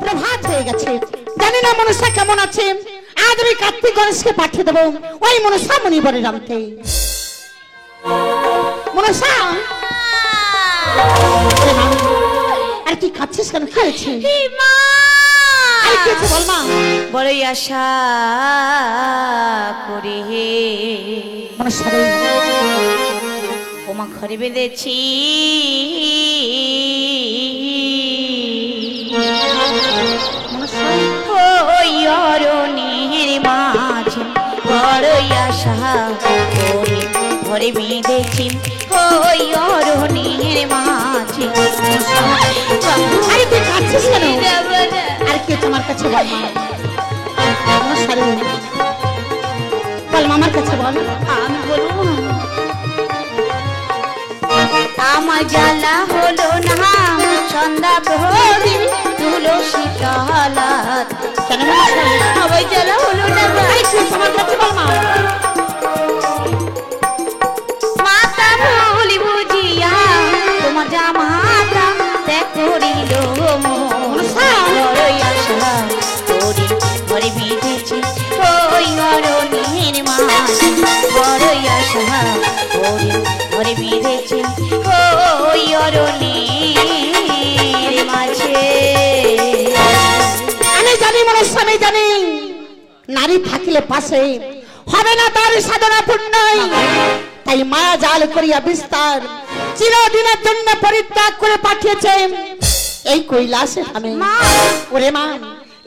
প্রভাত হয়ে গেছে, জানি না মনসা কেমন আছে। আজ আমি কার্তিক গণেশকে পাঠিয়ে দেবো ওই মনসা মণিবরে রামতে। মনসা, আর কি খাচ্ছিস কেন? কি হয়েছে? বল মা। বড়ই আশা করি হে মনসা, ওমা ঘরে বেঁধেছি ওই অরণ্যের মাঝে বড়ই আশা করি ঘরে বেঁধেছি ওই অরণ্যের মাঝে। আরে তুই খাচ্ছিস কেন? আর কি তোমার কাছে বল মা। বল মামার কাছে বল। আমি বলবো আমার জ্বালা হলো না সন্ধ্যা প্রদীপ তুলসী তলাত। কেন সবাই জ্বালা হলো না তোমার কাছে বল মা। মাতা ভুলি বুঝিয়া তোমার জামাতা ত্যাগ করিল বড়ই আশা করি ঘরে বেঁধেছি ওই অরণ্যের মাঝে বড়ই আশা করি ঘরে বেঁধেছি ওই অরণ্যের মাঝে। আমি জানি মনসা, আমি জানি নারী থাকিলে পাশে হবে না তার সাধনা পূর্ণ। তাই মায়া জাল করিয়া বিস্তার চিরদিনের জন্য পরিত্যাগ করে পাঠিয়েছে এই কৈলাসে। আমি ওরে মা,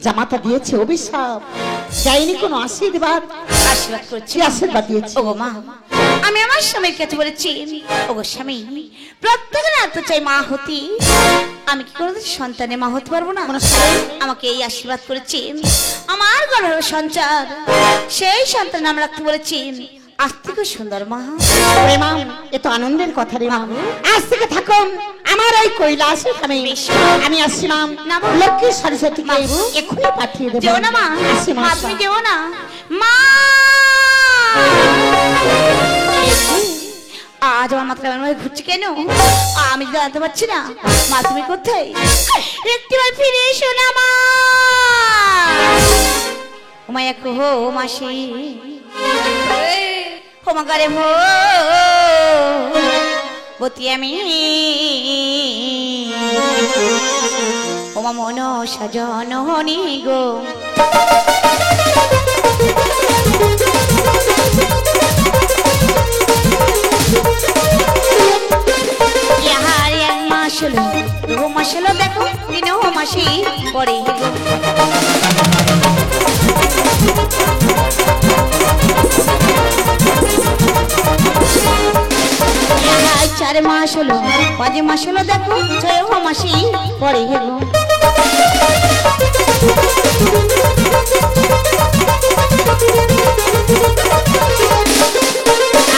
জামাতা দিয়েছে অভিশাপ, যাইনি কোনো আশীর্বাদ। আশীর্বাদ করছি, আশীর্বাদ দিয়েছি। ওগো মা, আমি আমার স্বামীর কাছে বলেছি ওগো স্বামী প্রত্যেক রাত চাই মা হতি, আমি কি করে সন্তানে মা হতে পারবো না? আমাকে এই আশীর্বাদ করেছি আমার গর্ভের সঞ্চার, সেই সন্তান নাম রাখতে বলেছি আজ থেকে সুন্দর মা। ওরে মা, এ তো আনন্দের কথা রে মা। আজ থেকে থাকো আমার এই কৈলাসে। আমি আসছি মা, লক্ষ্মী সরস্বতীকে এক্ষুনি পাঠিয়ে দেবো। যেও না মা, তুমি যেও না মা। আজ আমার মাথা কেমন ঘুরছে কেন? আমি জানতে পারছি না। মা তুমি কোথায়? একটিবার ফিরে এসো না মা। মায়া কো মাসি হোমা করে হো বতি আমি হোমা মন সাজন হনি গো। মাসলো দেখো দিন মাসি পরে গো। 4 মাস হলো 5 মাস হলো দেখো 6 মাসি পরে গেলো।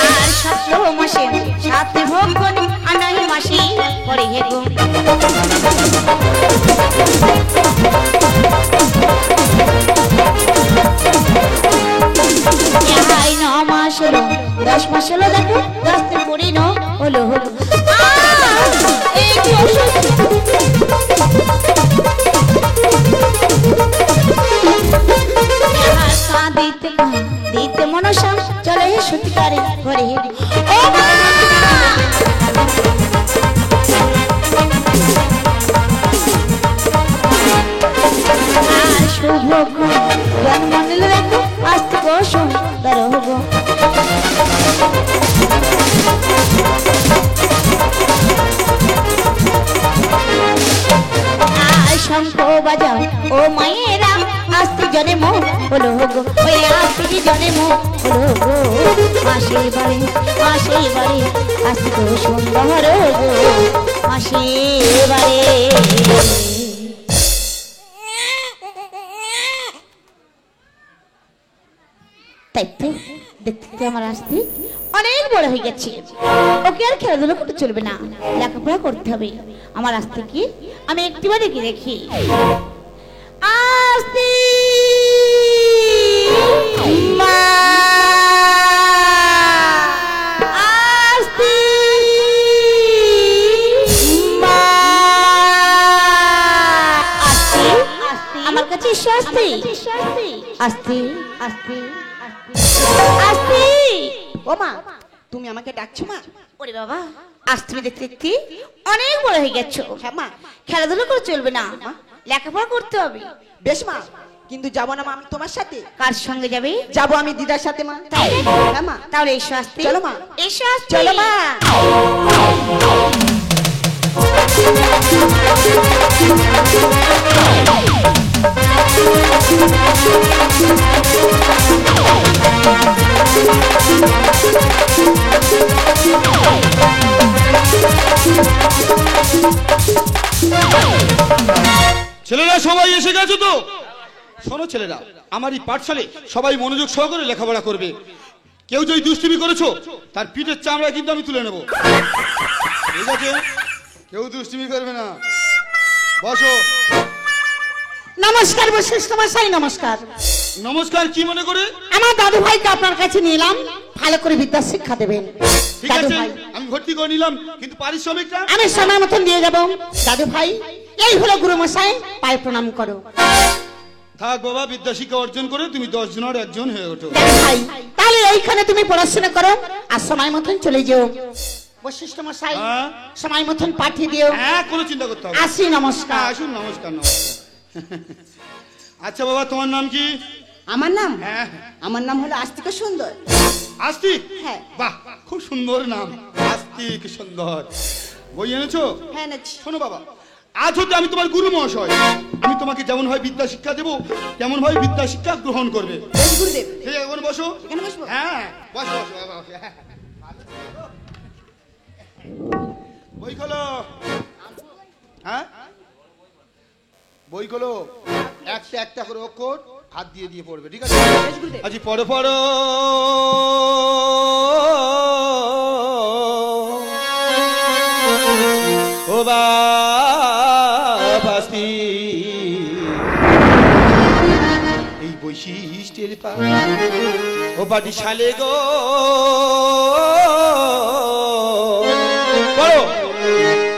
আর 7 মাসে 7 ভোগ করি আর 9 মাসি পরে গেলো। এই 9 মাস হলো 10 মাস হলো দেখো 10 তে 20 হলো হলো। দিতে দিতে মনসা চলে সত্যিকারে ঘরে শুভ জ্ঞান মন্ডল দেখো আস্তে বসুন তার হব। শঙ্খ বাজাও ও মায়েরা আস্তে জনে মো হলো গো। ওই আস্তে জনে মো হলো গো। মাসে বাড়ি আস্তে তো সুন্দর গো মাসে বাড়ি। তাই তো দেখতে আমার আস্তে অনেক বড় হয়ে গেছে, ওকে আর খেলাধুলা করতে চলবে না, লেখাপড়া করতে হবে। আমার আস্তে কি আমি একটিবার দেখি দেখি আস্তে মা আস্তে মা আস্তে আমার কাছে এসো আস্তে আস্তে আস্তে আস্তে। ও মা, তুমি আমাকে ডাকছো মা? ওরে বাবা, আজ তুমি দেখতে দেখতে অনেক বড় হয়ে গেছো। হ্যাঁ মা। খেলাধুলা করে চলবে না, লেখাপড়া করতে হবে। বেশ মা, কিন্তু যাবো না মা আমি তোমার সাথে? কার সঙ্গে যাবে? যাবো আমি দিদার সাথে মা। তাই নাকি? হ্যাঁ মা। তাহলে এসো আস্তে। চলো মা। এসো আস্তে। চলো মা। ছেলেরা সবাই এসে গেছো তো? শোনো ছেলেরা, আমার এই পাঠশালায় সবাই মনোযোগ সহকারে লেখাপড়া করবে। কেউ যদি দুষ্টুমি করেছো তার পিঠের চামড়া কিন্তু আমি তুলে নেব, ঠিক আছে? কেউ দুষ্টুমি করবে না। বসো। নমস্কার বশিষ্ঠ মশাই, নমস্কার। নমস্কার। কি মনে করে? আমার দাদু ভাইকে আপনার কাছে নিয়ে এলাম, ভালো করে বিদ্যা শিক্ষা দেবেন। ঠিক দাদু আছে, ভাই, আমি ভর্তি করে নিলাম, কিন্তু পারিশ্রমিকটা? আমি সময় মতন দিয়ে যাবো। দাদু ভাই, এই হলো গুরু মশাই, পায়ে প্রণাম করো। থাক বাবা, বিদ্যা শিক্ষা অর্জন করে তুমি 10 জনের একজন হয়ে ওঠো। দাদু ভাই, তাহলে এইখানে তুমি পড়াশোনা করো আর সময় মতন চলে যেও। বশিষ্ঠ মশাই, হ্যাঁ? সময় মতন পাঠিয়ে দিও। হ্যাঁ, কোনো চিন্তা করতে হবে না। আসি, নমস্কার। হ্যাঁ, আসুন। নমস্কার। নমস্কার। আচ্ছা বাবা, তোমার নাম কি? আমার নাম? হ্যাঁ। আমার নাম হলো আস্তিক সুন্দর। আস্তিক? হ্যাঁ। বাহ, খুব সুন্দর নাম, আস্তিক সুন্দর। বই এনেছো? হ্যাঁ নাচি। শোনো বাবা, আজ হতে আমি তোমার গুরু মহাশয়। আমি তোমাকে যেমন হয় বিদ্যা শিক্ষা দেবো, তেমন হয় বিদ্যা শিক্ষা গ্রহণ করবে। বেশ গুরুদেব। ঠিক আছে, এখন বসো। এখানে বসবো? হ্যাঁ, বসো বসো বাবা, বসো। হ্যাঁ। বই খোলো। হ্যাঁ, বই খোলো। একটা একটা করে অক্ষর হাত দিয়ে দিয়ে পড়বে, ঠিক আছে? বেশ গুরুদেব। আজি পড়ো পড়ো। ও বাবাস্তি এই বৈশিষ্ট্যের পা ও বাড়ি শালে গো পড়ো।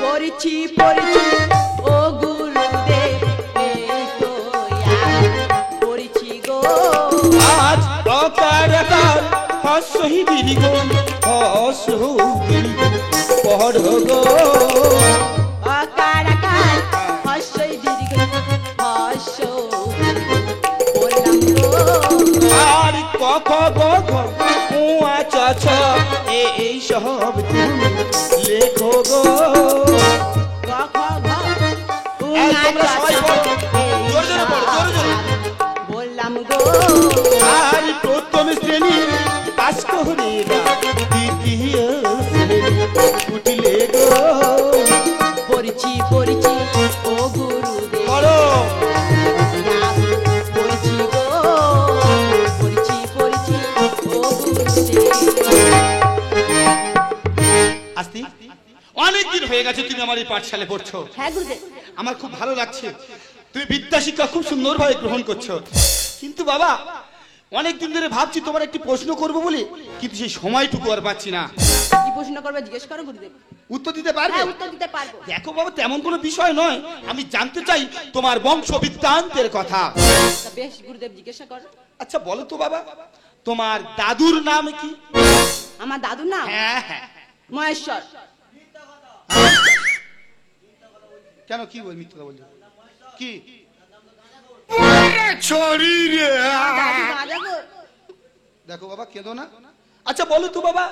পড়েছি পড়েছি ও গুরুদেব, এই তো পড়েছি গো। আজ অকার আকার হস্যহি দীর্ঘ হস্যহি পড়ো গো। আকার আকার হস্যই দীর্ঘ হস্য বললাম গো। আর ক খ গ ঘ উ আ চ ছ এই সব তুমি লেখো গো। গ খ ঘ উ এই আ তোমরা চ সবাই ছ পড়ো। এই জোরে জোরে পড়ো, জোরে জোরে। বললাম গো। আর প্রথম শ্রেণী পাস করে না, দ্বিতীয় শ্রেণী উঠলে গো। পড়েছি পড়েছি ও গুরুদেব, পড়ো। পড়েছি গো। পড়েছি পড়েছি ও গুরুদেব। আস্তি, অনেকদিন হয়ে গেছে তুমি আমার এই পাঠশালায় পড়ছো। হ্যাঁ গুরুদেব। আমার খুব ভালো লাগছে, তুমি বিদ্যা শিক্ষা খুব সুন্দরভাবে গ্রহণ করছো। কিন্তু বাবা, অনেকদিন ধরে ভাবছি তোমার একটি প্রশ্ন করবো বলে, কিন্তু সেই সময়টুকু আর পাচ্ছি না। কি প্রশ্ন করবে জিজ্ঞেস করো গুরুদেব। উত্তর দিতে পারবে? হ্যাঁ, উত্তর দিতে পারবো। দেখো বাবা, তেমন কোনো বিষয় নয়, আমি জানতে চাই তোমার বংশ বৃত্তান্তের কথা। তা বেশ গুরুদেব, জিজ্ঞাসা করো। আচ্ছা বলো তো বাবা, তোমার দাদুর নাম কি? আমার দাদুর নাম হ্যাঁ হ্যাঁ। মহেশ্বর। কেন, কি বল, মিথ্যা বলি কি? দাদু রাজা গো। দেখো বাবা, কেঁদো না। আচ্ছা বলো তো বাবা,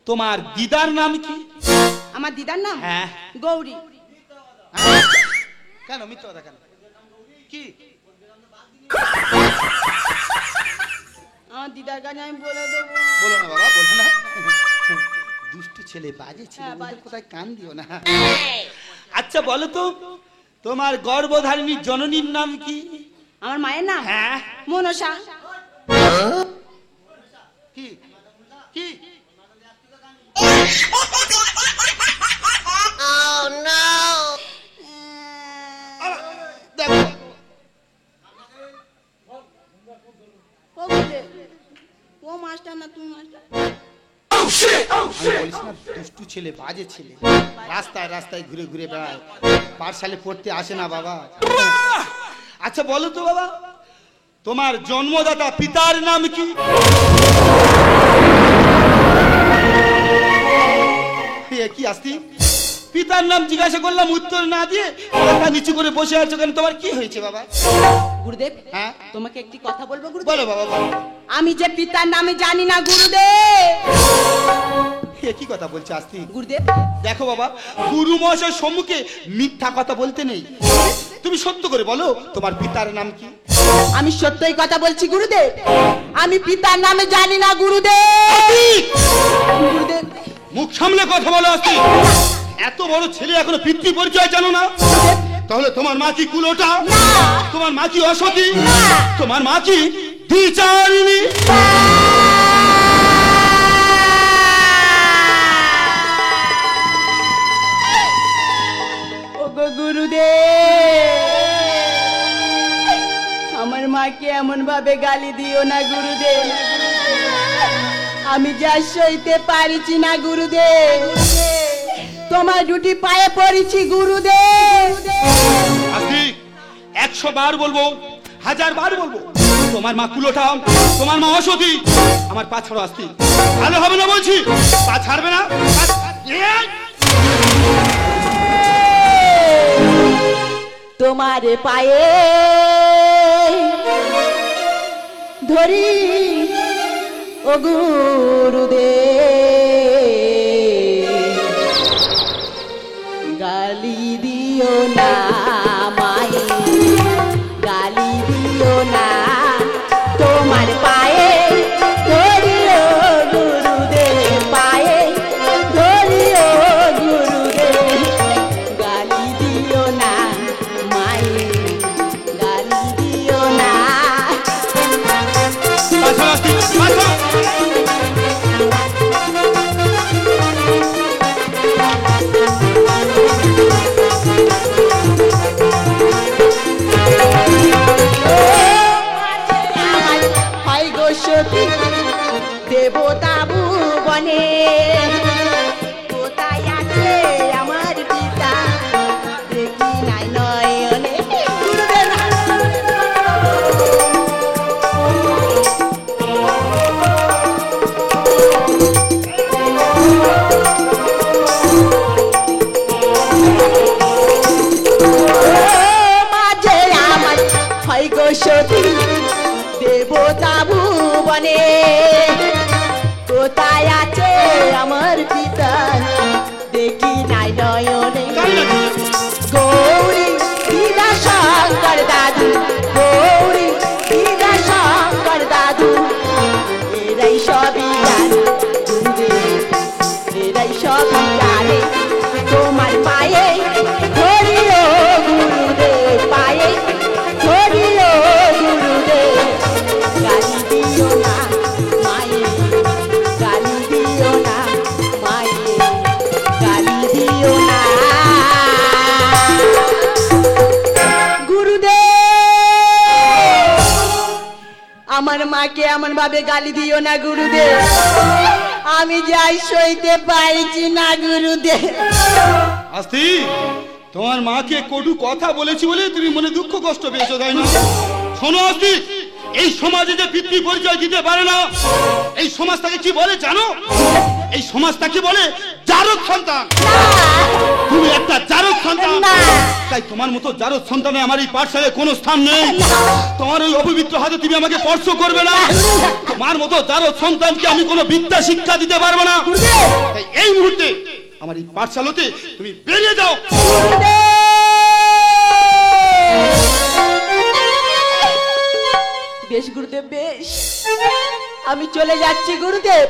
তোমার দিদার নাম কি? আমার দিদার নাম হ্যাঁ। গৌরী। কেন মিথ্যা কথা কেন? কি? আমার দিদার কাছে আমি বলে দেবো। বলো না বাবা, বলো না। দুষ্টু ছেলে, বাজে ছেলে, হ্যাঁ, বাজে। ওদের কোথায় কান দিও না। আচ্ছা বলো তো, তোমার গর্ভধারিণী জননীর নাম কি? আমার মায়ের নাম হ্যাঁ। মনসা। কি কি? দেখো ও গুরুদেব, ও মাস্টার না তুমি মাস্টার? আমি বলিস না, দুষ্টু ছেলে, বাজে ছেলে, রাস্তায় রাস্তায় ঘুরে ঘুরে বেড়ায়, পাঠশালে পড়তে আসে না বাবা। আচ্ছা বলো তো বাবা, তোমার জন্মদাতা পিতার নাম কি? কি আসতি, পিতার নাম জিজ্ঞাসা করলাম, উত্তর না দিয়ে মাথা নিচু করে বসে আছো কেন? তোমার কি হয়েছে বাবা? গুরুদেব, হ্যাঁ তোমাকে একটি কথা বলবো গুরুদেব। বলো বাবা বলো। আমি যে পিতার নামে জানি না গুরুদেব। কি কথা বলছে আসতি? গুরুদেব, দেখো বাবা, গুরু মহাশয়ের সম্মুখে মিথ্যা কথা বলতে নেই। তুমি সত্য করে বলো তোমার পিতার নাম কি? আমি সত্যই কথা বলছি গুরুদেব, আমি পিতার নামে জানি না গুরুদেব। গুরুদেব, মুখ সামলে কথা বলো আসতি। এত বড় ছেলে এখনো পিতৃ পরিচয় জানো না? তাহলে তোমার মা কি কুলোটা? তোমার মা কি অসতী? তোমার মা কি দ্বিচারিণী? ওগো গুরুদেব, আমার মাকে এমন ভাবে গালি দিও না গুরুদেব, আমি যা সইতে পারিছি না গুরুদেব। তোমার দুটি পায়ে পড়েছি গুরুদেব। আসতি 100 বার বলবো, 1000 বার বলবো, তোমার মা কুলোটা, তোমার মা অসতী। আমার পা ছাড়ো আসতি, ভালো হবে না বলছি। পা ছাড়বে না? তোমার পায়ে ধরি ও গুরুদেব, গালি দিও না মায়ে, গালি দিও না, তোমার পায়ে ধরি ও গুরুদেব, পায়ে ধরি ও গুরুদেব, গালি দিও না মায়ে, গালি দিও না। পা ছাড়ো আসতি, পা ছাড়ো। হয় গো সতী দেবতা ভুবনে, কোথায় আছে আমার পিতা দেখি নাই নয়নে। মাঝে আমার হয় গো সতী দেবতা ভুবনে, কোথায় আছে আমার পিতা দেখি নাই নয়নে। গৌরী দিদা শঙ্কর দাদু, গৌরী দিদা শঙ্কর দাদু, এরাই সবই জানে গুরুদেব, এরাই সবই জানে। তোমার পায়ে ধরি ও গুরুদেব, পায়ে ধরি ও গুরুদেব, গালি দিও না মায়ে, গালি দিও না মায়ে, গালি দিও না গুরুদেব। আমার মাকে এমন ভাবে গালি দিও না গুরুদেব, আমি যাই সইতে পারছি না গুরুদেব। আসতি, তোমার মাকে কটু কথা বলেছি বলে তুমি মনে দুঃখ কষ্ট পেয়েছো, তাই না? শোনো আসতি, এই সমাজে যে পিতৃ পরিচয় দিতে পারে না, এই সমাজ তাকে কি বলে জানো? এই সমাজ তাকে বলে জারদ সন্তান। তুমি একটা জারদ সন্তান, তাই তোমার মতো জারদ সন্তানে আমার এই পাঠশালায় কোনো স্থান নেই। তোমার ওই অপবিত্র হাতে তুমি আমাকে স্পর্শ করবে না। তোমার মতো জারদ সন্তানকে আমি কোনো বিদ্যা শিক্ষা দিতে পারবো না। তাই এই মুহূর্তে আমার এই পাঠশালাতে তুমি বেরিয়ে যাও। বেশ গুরুদেব, বেশ, আমি চলে যাচ্ছি গুরুদেব,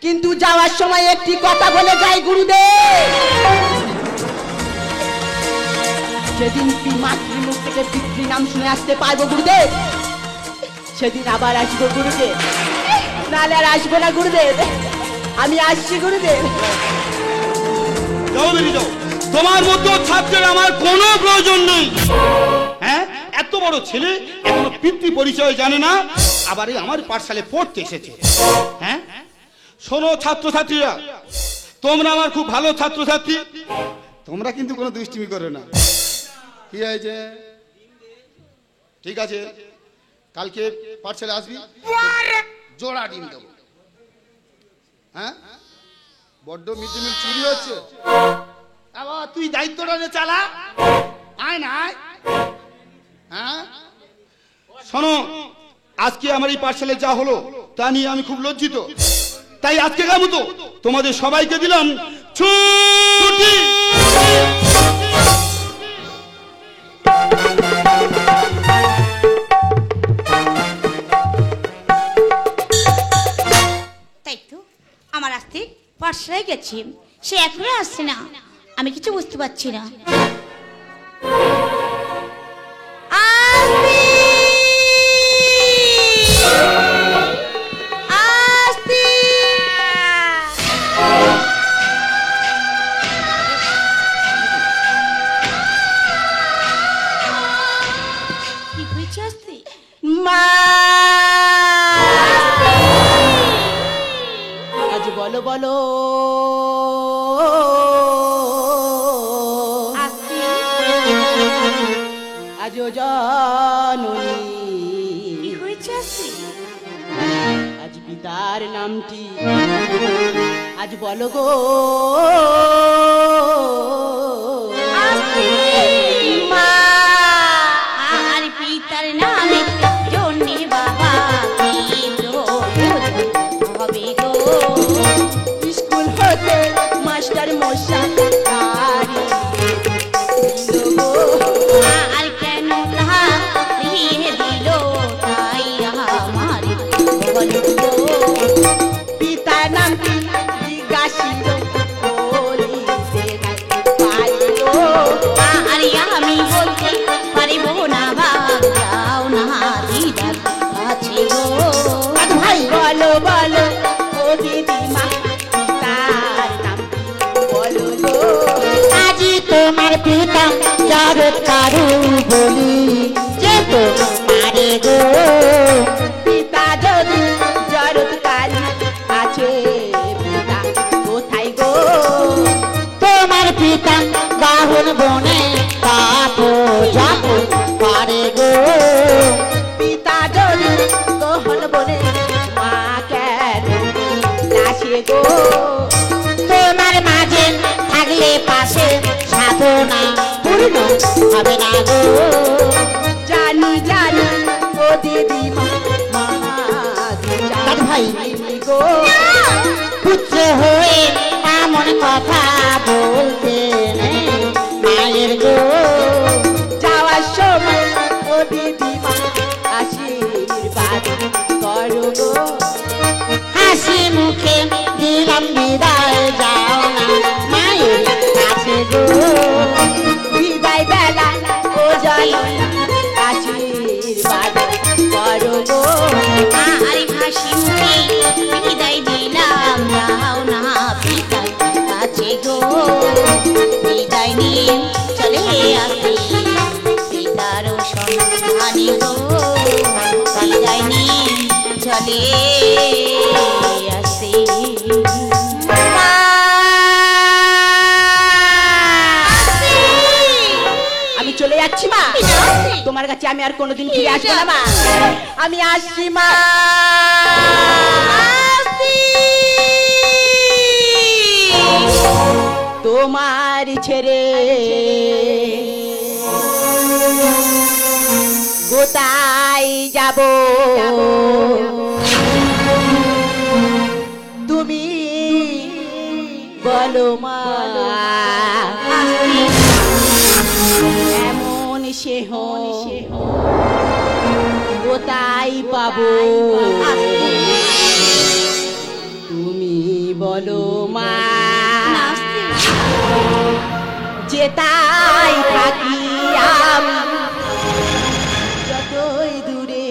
কিন্তু যাওয়ার সময় একটি কথা বলে যাই গুরুদেব। যেদিন মাতৃমুখ থেকে পিতৃ নাম শুনে আসতে পারবো গুরুদেব, সেদিন আবার আসবো গুরুদেব, নাহলে আর আসবো না গুরুদেব। আমি আসছি গুরুদেব। যাও, বেরিয়ে যাও। তোমার মতো ছাত্রের আমার কোনো প্রয়োজন নেই। হ্যাঁ, এত বড় ছেলে এখনো পিতৃ পরিচয় জানে না, আবার এই আমার পাঠশালায় পড়তে এসেছে। হ্যাঁ, শোনো ছাত্রছাত্রীরা, তোমরা আমার খুব ভালো ছাত্রছাত্রী, তোমরা কিন্তু কোনো দুষ্টুমি করো না। কি হয়েছে? ঠিক আছে, কালকে পাঠশালা আসবি, জোড়া ডিম দেবো। হ্যাঁ, বড্ড মিড ডে মিল চুরি হচ্ছে। আবার তুই দায়িত্বটা নিয়ে চালা, আয় না আয়। হ্যাঁ শোনো, আজকে আমার এই পাঠশালায় যা হলো তা নিয়ে আমি খুব লজ্জিত। তাই আজকে কেমন তো তোমাদের সবাইকে দিলাম ছুটি। তাই তো আমার আসতে পাঠশালায় গেছি, সে এখনো আসছে না, আমি কিছু বুঝতে পারছি না। কি হয়েছে আসতে? মা আজ বলো বলো আসতে আজ জানুনি কি হয়েছে আসতে? আজ পিতার নামটি আজ বলো গো মা আর পিতার নামে জন্যে বাবা কি হবে গো? স্কুল হতে মাস্টার মশাই আর কেন তাহারিয়ে দিল তাই আমার বলো গো? পিতার নামটি জিজ্ঞাসিল বলিতে পারিল আর আমি বলতে পারিব না বাবা, যাও না দিদার কাছে গো। ভাই বলো বলো ও দিদিমা পিতার নামটি বলো গো। আজি তোমার পিতা জগৎ কারু বলি যে তো পারে গো। পিতা যদি জগৎ কারু আছে পিতা কোথায় গো? তোমার পিতা বাহন বনে পাপ যাব পারে গো। পিতা যদি গহন বনে মা কেন নাচে গো? তোমার মাঝে থাকলে পাশে সাধনা পূর্ণ হবে না গো। জানি জানি ও দিদিমা দাদু ভাই গো, পুত্র হয়ে এমন কথা বলতে নেই মায়ের গো। যাওয়ার সময় ও দিদিমা আশীর্বাদ করো গো। হাসি মুখে দিলাম বিদায়, যাও না মায়ের কাছে গো। বিদায় বেলা ও জননী আশীর্বাদ করো গো। আর হাসি মুখে বিদায় দিলাম, যাও না পিতার কাছে গো। বিদায় নিয়ে চলে আসি পিতারও সন্ধানে গো। বিদায় নিয়ে চলে আসি। আমি চলে যাচ্ছি মা, তোমার কাছে আমি আর কোনোদিন ফিরে আসবো না মা। আমি আসছি মা। তোমার ছেড়ে কোথায় যাব? তুমি বলো মা। এমন সেহ কোথায় পাবো? তুমি বলো মা। যেতাই থাকি আমি যতই দূরে,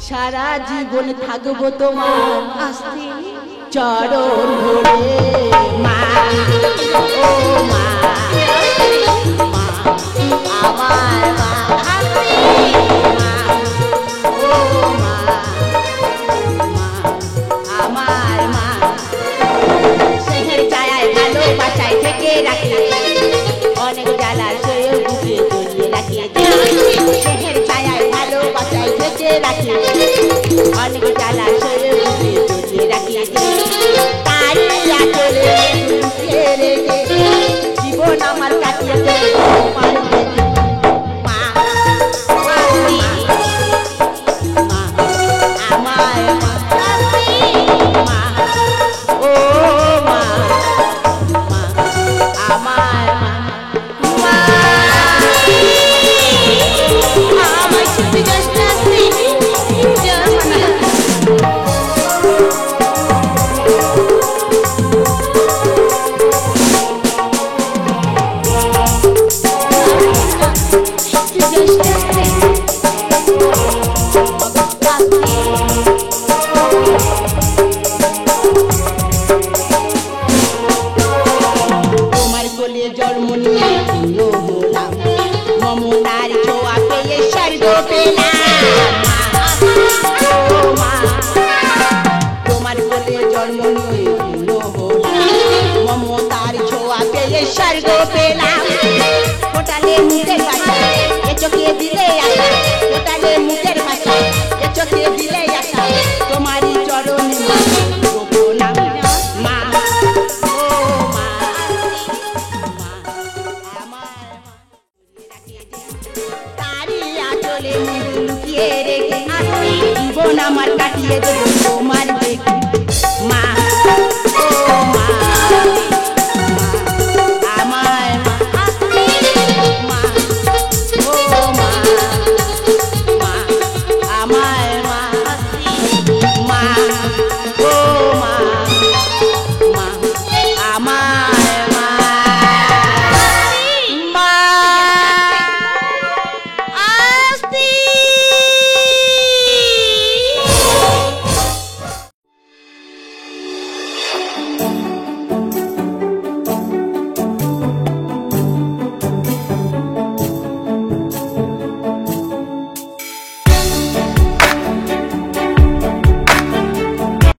সারা জীবন থাকবো তোমার আসতে চরণ ধরে মা। ও মা, মা আমার মা। মা, ও মা, মা আমার মা। সেহের ছায়ায় ভালোবাসায় থেকে রাখি, অনেক জ্বালার সয়ে বুকে জড়িয়ে রাখি। রাখি অনেক জ্বালা সয়ে তুলে রাখি তারি আচলে লুকিয়ে রেখে জীবন আমার কাটিয়ে দেবে তোমার মা আমায় মা ও মা আমায় মা আমার সাথে যাস না তুই, যাস না। তোমার কোলে জন্ম নিয়ে ধন্য হলাম মমতার ছোঁয়া পেয়ে স্বর্গ পেলাম ও মা তোমার কোলে জন্ম নিয়ে ধন্য হলাম মমতার ছোঁয়া পেয়ে স্বর্গ পেলাম ফোটালে মুখের ভাষা এ চোখে দিলে আশা ফোটালে মুখের ভাষা এ চোখে দিলে আশা তোমারই চরণে গোপনাম মা ও মা তারি আঁচলে লুকিয়ে রেখে জীবন আমার কাটিয়ে দেবো তোমার